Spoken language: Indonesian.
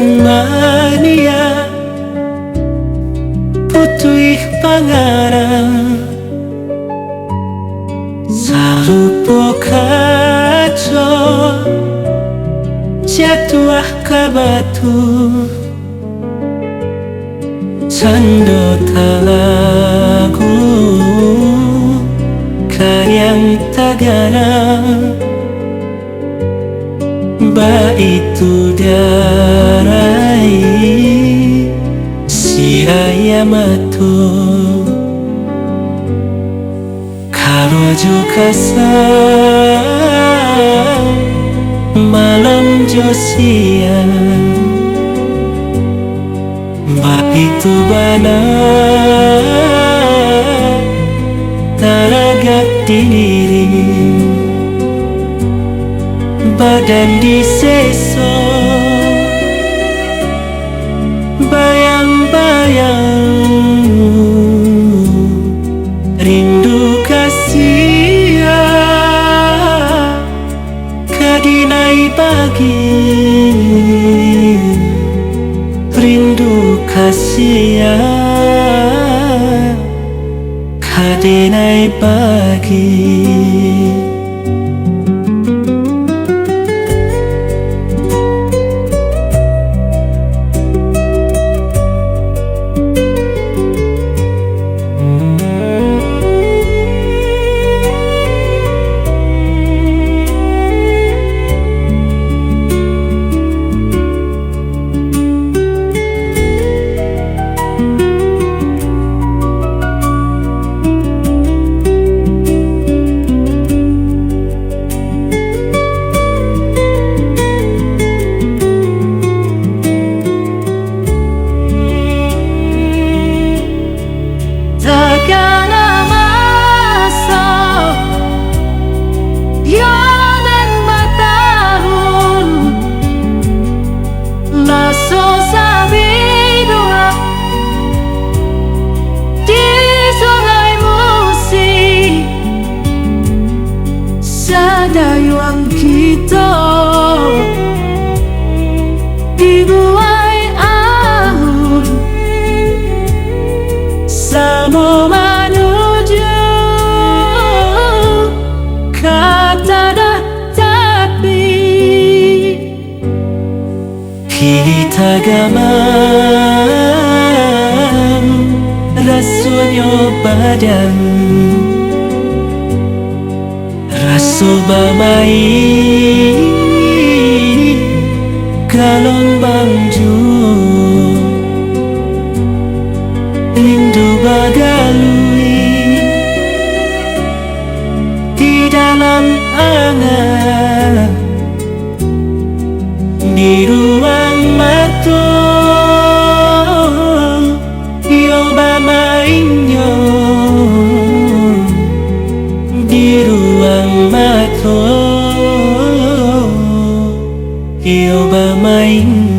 mania putih pangaran sarupo kaco jatuh ke batu cando talagu kayang tagarang ba itu darai si Yamato karo juga sang malam josian ba itu bana taragat diri badan diseso bayang-bayang rindu kasih kadinai pagi rindu kasih kadinai pagi. Dayuang kita dibuai ahun sama menuju kata dah tapi kita gamam rasanya badan Soba mai galon bangju rindu bagalui di dalam angan di ruang mata yo bamainyo di ruang mata yo bamain